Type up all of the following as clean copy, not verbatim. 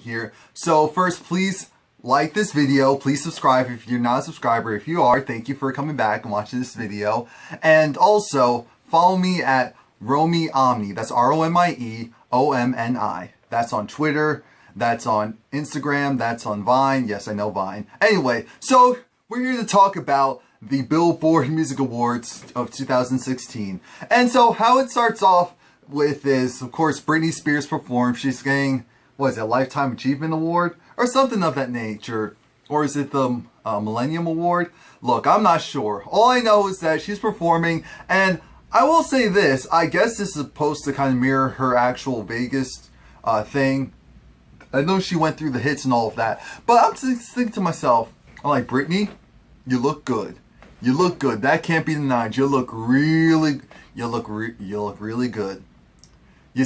here. So first, please like this video. Please subscribe if you're not a subscriber. If you are, thank you for coming back and watching this video. And also, follow me at Romie Omni. That's ROMIE-OMNI. That's on Twitter. That's on Instagram. That's on Vine. Yes, I know Vine. Anyway, so we're here to talk about the Billboard Music Awards of 2016. And so how it starts off with is, of course, Britney Spears performed. She's getting, what is it, a Lifetime Achievement Award? Or something of that nature. Or is it the Millennium Award? Look, I'm not sure. All I know is that she's performing, and I will say this. I guess this is supposed to kind of mirror her actual Vegas thing. I know she went through the hits and all of that. But I'm just thinking to myself, I'm like, Britney, you look good. You look good. That can't be denied. You look really good. You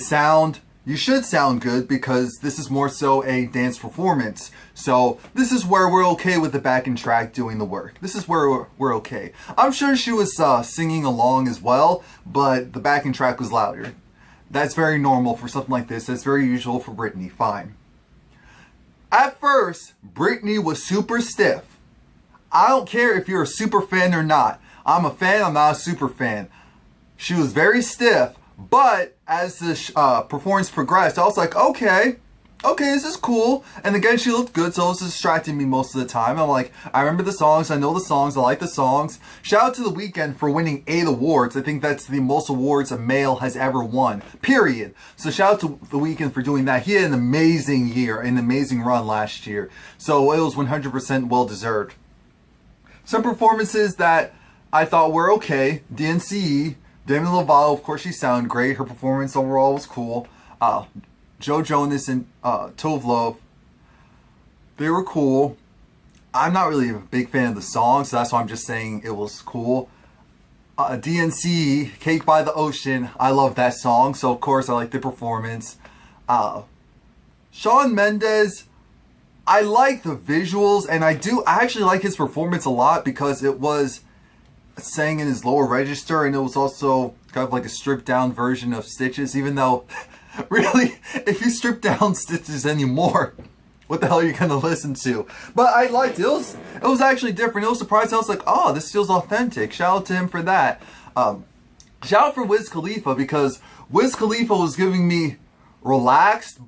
should sound good because this is more so a dance performance. So this is where we're okay with the backing track doing the work. This is where we're okay. I'm sure she was singing along as well, but the backing track was louder. That's very normal for something like this. That's very usual for Britney. Fine. At first, Britney was super stiff. I don't care if you're a super fan or not. I'm a fan, I'm not a super fan. She was very stiff, but as the performance progressed, I was like, okay, this is cool. And again, she looked good, so it was distracting me most of the time. I'm like, I remember the songs, I know the songs, I like the songs. Shout out to The Weeknd for winning 8 awards. I think that's the most awards a male has ever won, period. So shout out to The Weeknd for doing that. He had an amazing year, an amazing run last year. So it was 100% well-deserved. Some performances that I thought were okay. DNCE, Demi Lovato, of course she sounded great. Her performance overall was cool. Joe Jonas and Tove Lo, they were cool. I'm not really a big fan of the song, so that's why I'm just saying it was cool. DNCE, Cake by the Ocean, I love that song, so of course I like the performance. Shawn Mendes, I like the visuals, and I actually like his performance a lot because it was sang in his lower register, and it was also kind of like a stripped down version of Stitches, even though really, if you strip down Stitches anymore, what the hell are you gonna listen to? But I liked it. It was actually different. It was surprising. I was like, oh, this feels authentic. Shout out to him for that. Shout out for Wiz Khalifa, because Wiz Khalifa was giving me relaxed,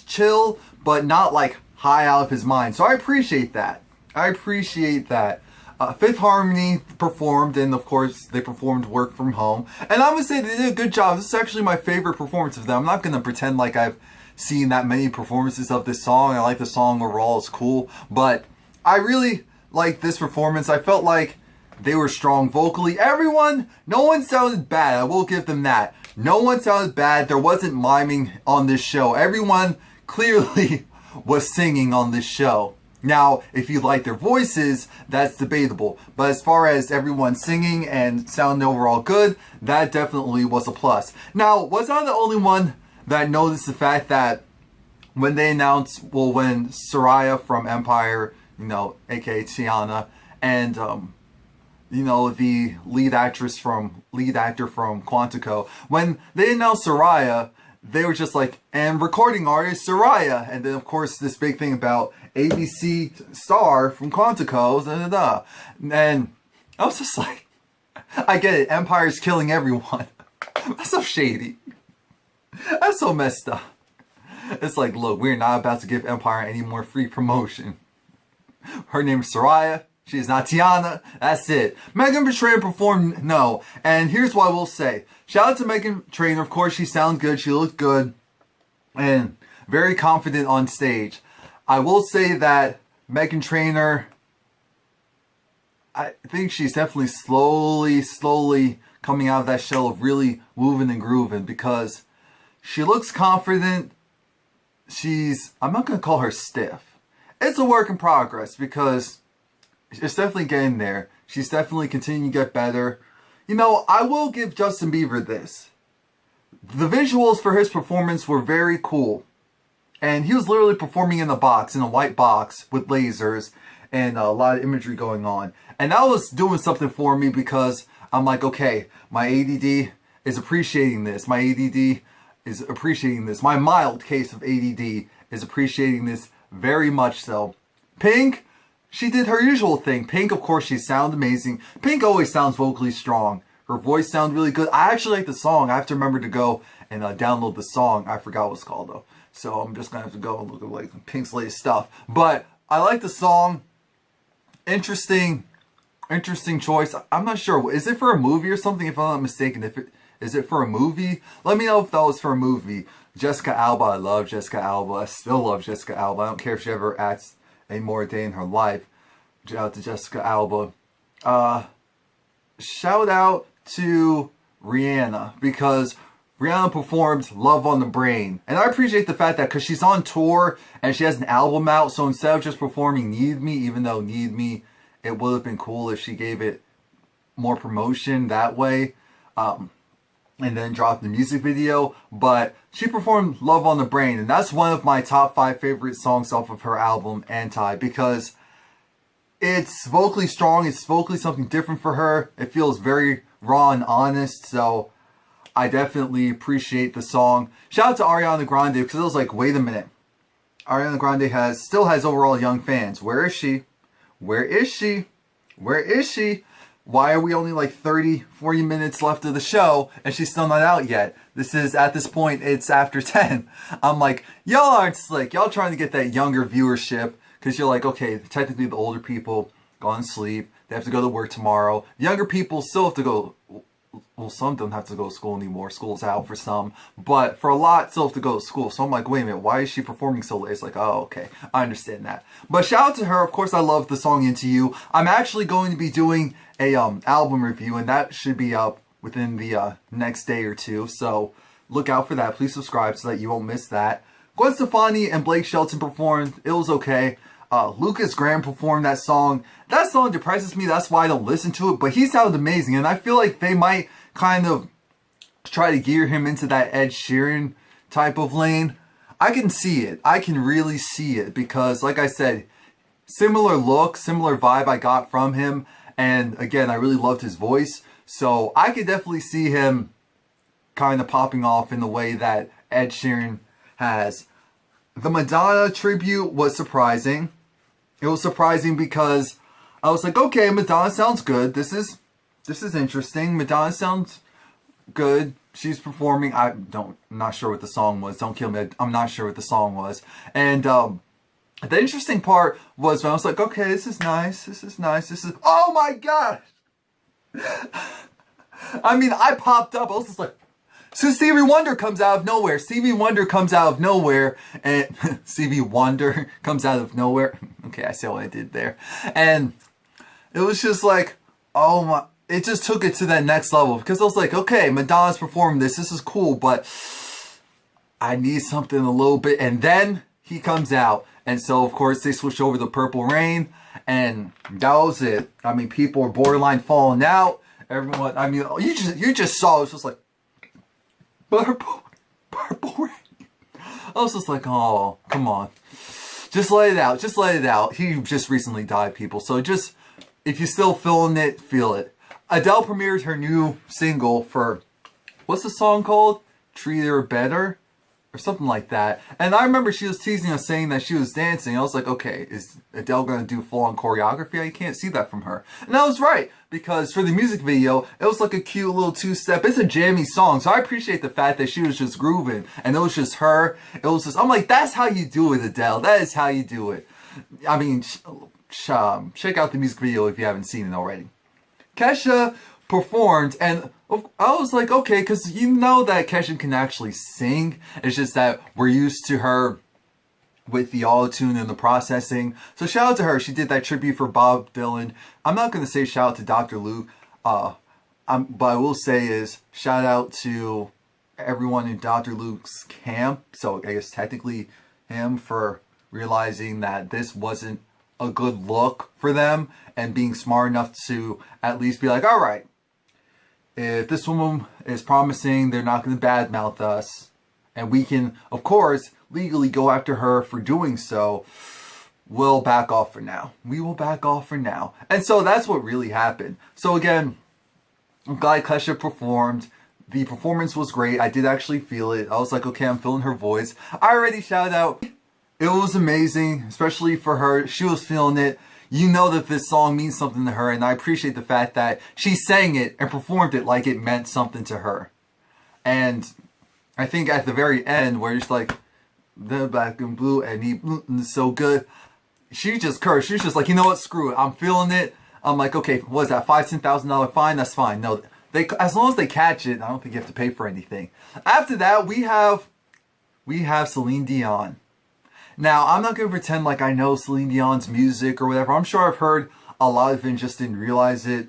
chill, but not like high out of his mind. So I appreciate that. Fifth Harmony performed, and of course they performed Work From Home. And I would say they did a good job. This is actually my favorite performance of them. I'm not going to pretend like I've seen that many performances of this song. I like the song overall, it's cool. But I really like this performance. I felt like they were strong vocally. No one sounded bad. I will give them that. No one sounded bad. There wasn't miming on this show. Everyone clearly was singing on this show. Now, if you like their voices, that's debatable. But as far as everyone singing and sounding overall good, that definitely was a plus. Now, was I the only one that noticed the fact that when they announced, well, when Soraya from Empire, aka Tiana, and, the lead actor from Quantico, when they announced Soraya, they were just like, and recording artist Soraya. And then, of course, this big thing about ABC star from Quantico, And I was just like, I get it. Empire's killing everyone. That's so shady. That's so messed up. It's like, look, we're not about to give Empire any more free promotion. Her name's Soraya. She's not Tiana. That's it. Meghan Trainor performed, no. And here's what I will say. Shout out to Meghan Trainor. Of course, she sounded good. She looked good. And very confident on stage. I will say that Meghan Trainor, I think she's definitely slowly coming out of that shell of really moving and grooving, because she looks confident. I'm not going to call her stiff. It's a work in progress, because it's definitely getting there. She's definitely continuing to get better. I will give Justin Bieber this. The visuals for his performance were very cool. And he was literally performing in a white box with lasers and a lot of imagery going on. And that was doing something for me, because I'm like, okay, my ADD is appreciating this. My ADD is appreciating this. My mild case of ADD is appreciating this very much so. Pink, she did her usual thing. Pink, of course, she sounds amazing. Pink always sounds vocally strong. Her voice sounds really good. I actually like the song. I have to remember to go and download the song. I forgot what it's called though. So I'm just going to have to go and look at like Pink's latest stuff. But I like the song. Interesting choice. I'm not sure. Is it for a movie or something? If I'm not mistaken, is it for a movie? Let me know if that was for a movie. Jessica Alba. I love Jessica Alba. I still love Jessica Alba. I don't care if she ever acts a more day in her life. Shout out to Jessica Alba. Shout out to Rihanna, because Rihanna performed Love on the Brain. And I appreciate the fact that because she's on tour and she has an album out, so instead of just performing Need Me, even though Need Me, it would have been cool if she gave it more promotion that way, and then dropped the music video. But she performed Love on the Brain, and that's one of my top 5 favorite songs off of her album, Anti, because it's vocally strong, it's vocally something different for her. It feels very raw and honest, so I definitely appreciate the song. Shout out to Ariana Grande, because it was like, wait a minute. Ariana Grande still has overall young fans. Where is she? Where is she? Where is she? Why are we only like 30, 40 minutes left of the show and she's still not out yet? At this point, it's after 10. I'm like, y'all aren't slick. Y'all trying to get that younger viewership, because you're like, okay, technically the older people gone to sleep. They have to go to work tomorrow. Younger people still have to go. Well, some don't have to go to school anymore. School's out for some. But for a lot, still have to go to school. So I'm like, wait a minute, why is she performing so late? It's like, oh, okay, I understand that. But shout out to her. Of course, I love the song Into You. I'm actually going to be doing a album review, and that should be up within the next day or two. So look out for that. Please subscribe so that you won't miss that. Gwen Stefani and Blake Shelton performed. It was okay. Lucas Graham performed that song. That song depresses me. That's why I don't listen to it. But he sounded amazing. And I feel like they might kind of try to gear him into that Ed Sheeran type of lane. I can see it. I can really see it. Because like I said, similar look, similar vibe I got from him. And again, I really loved his voice. So I could definitely see him kind of popping off in the way that Ed Sheeran has. The Madonna tribute was surprising. It was surprising because I was like, okay, Madonna sounds good. This is interesting. Madonna sounds good. She's performing. I'm not sure what the song was. Don't kill me. I'm not sure what the song was. And the interesting part was when I was like, okay, this is nice. This is nice. This is, oh my God. I mean, I popped up. I was just like, so Stevie Wonder comes out of nowhere. Stevie Wonder comes out of nowhere. And Stevie Wonder comes out of nowhere. Okay, I see what I did there. And it was just like, oh my, it just took it to that next level. Because I was like, okay, Madonna's performing this. This is cool, but I need something a little bit. And then he comes out. And so, of course, they switched over to Purple Rain. And that was it. I mean, people were borderline falling out. Everyone, I mean, you just saw, it was just like, Purple Rain. I was just like, oh, come on. Just let it out. Just let it out. He just recently died, people. So just, if you're still feeling it, feel it. Adele premiered her new single for, what's the song called? Treat Her Better? Or something like that. And I remember she was teasing us saying that she was dancing. I was like, okay, is Adele going to do full-on choreography? I can't see that from her. And I was right, because for the music video, it was like a cute little two-step. It's a jammy song, so I appreciate the fact that she was just grooving. And it was just her. It was just, I'm like, that's how you do it, Adele. That is how you do it. I mean, check out the music video if you haven't seen it already. Kesha performed, and I was like, okay, because you know that Kesha can actually sing. It's just that we're used to her with the auto-tune and the processing. So shout out to her. She did that tribute for Bob Dylan. I'm not going to say shout out to Dr. Luke, but I will say is shout out to everyone in Dr. Luke's camp. So I guess technically him for realizing that this wasn't a good look for them and being smart enough to at least be like, all right, if this woman is promising they're not going to badmouth us, and we can, of course, legally go after her for doing so, we'll back off for now. We will back off for now. And so that's what really happened. So again, I'm glad Kesha performed. The performance was great. I did actually feel it. I was like, okay, I'm feeling her voice. I already shouted out. It was amazing, especially for her. She was feeling it. You know that this song means something to her, and I appreciate the fact that she sang it and performed it like it meant something to her. And I think at the very end, where it's like, the black and blue, and he is so good, she just cursed. She was just like, you know what, screw it. I'm feeling it. I'm like, okay, what is that, $5,000 fine? That's fine. No, as long as they catch it, I don't think you have to pay for anything. After that, we have Celine Dion. Now, I'm not going to pretend like I know Celine Dion's music or whatever. I'm sure I've heard a lot of it and just didn't realize it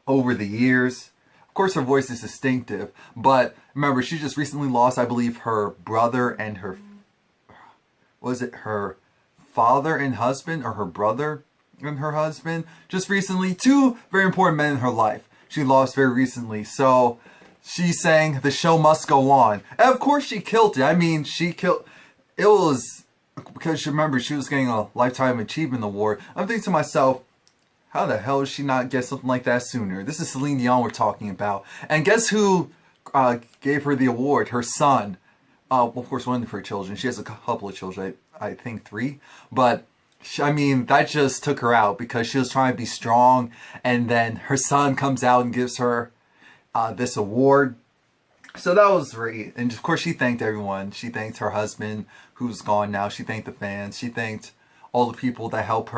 over the years. Of course, her voice is distinctive. But remember, she just recently lost, I believe, her brother and her... Was it her father and husband, or her brother and her husband? Just recently, two very important men in her life. She lost very recently. So she sang "The Show Must Go On." And of course, she killed it. I mean, she killed... It was... Because remember, she was getting a Lifetime Achievement Award. I'm thinking to myself, how the hell did she not get something like that sooner? This is Celine Dion we're talking about. And guess who gave her the award? Her son. Well, of course, one of her children. She has a couple of children. I think 3. But, I mean, that just took her out because she was trying to be strong. And then her son comes out and gives her this award. So that was great. And of course, she thanked everyone. She thanked her husband, who's gone now. She thanked the fans. She thanked all the people that helped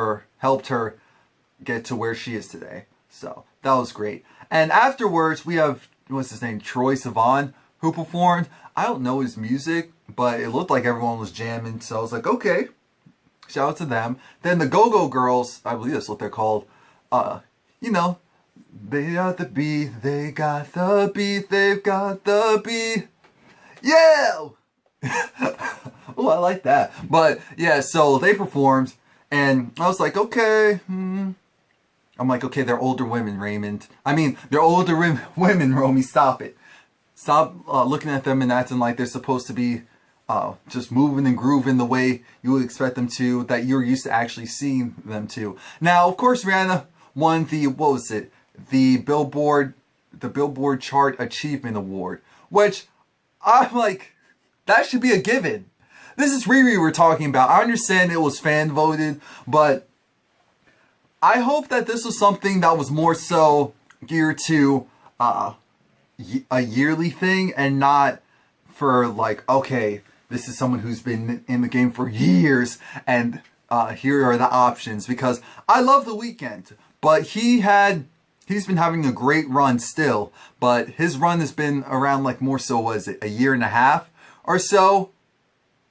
her get to where she is today. So that was great. And afterwards, we have, what's his name? Troye Sivan, who performed. I don't know his music, but it looked like everyone was jamming. So I was like, okay, shout out to them. Then the Go-Go Girls, I believe that's what they're called. You know, they got the beat, they got the beat, they've got the beat. Yeah! Oh, I like that. But yeah, so they performed, and I was like, okay. I'm like, okay, they're older women, Raymond. I mean, they're older women, Romie. Stop it. Stop looking at them and acting like they're supposed to be just moving and grooving the way you would expect them to, that you're used to actually seeing them to. Now, of course, Rihanna won the, what was it? The Billboard Chart Achievement Award, which I'm like, that should be a given. This is Riri we're talking about. I understand it was fan voted, but I hope that this was something that was more so geared to a yearly thing and not for like, okay, this is someone who's been in the game for years and here are the options. Because I love The Weeknd, but he's been having a great run still, but his run has been around like more so, was it a year and a half or so?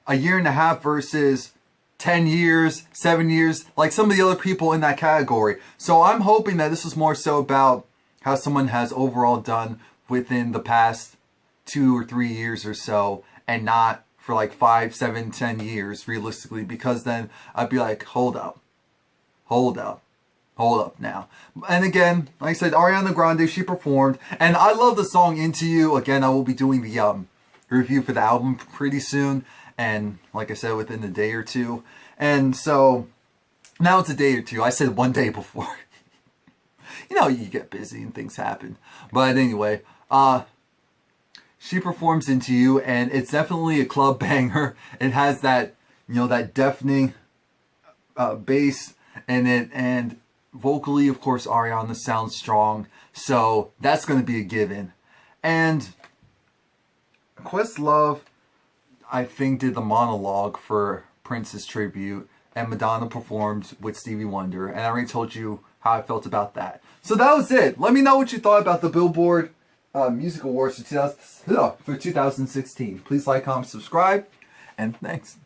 A year and a half versus 10 years, 7 years, like some of the other people in that category. So I'm hoping that this was more so about how someone has overall done within the past 2 or 3 years or so, and not for like 5, 7, 10 years realistically, because then I'd be like, hold up now. And again, like I said, Ariana Grande, she performed, and I love the song Into You. Again, I will be doing the review for the album pretty soon, and like I said, within a day or two. And so now it's a day or two. I said 1 day before. You know, you get busy and things happen. But anyway, she performs Into You, and it's definitely a club banger. It has that, you know, that deafening bass in it, and vocally, of course, Ariana sounds strong, so that's going to be a given. And Questlove, I think, did the monologue for Prince's tribute, and Madonna performed with Stevie Wonder, and I already told you how I felt about that. So that was it. Let me know what you thought about the Billboard Music Awards for 2016. Please like, comment, subscribe, and thanks.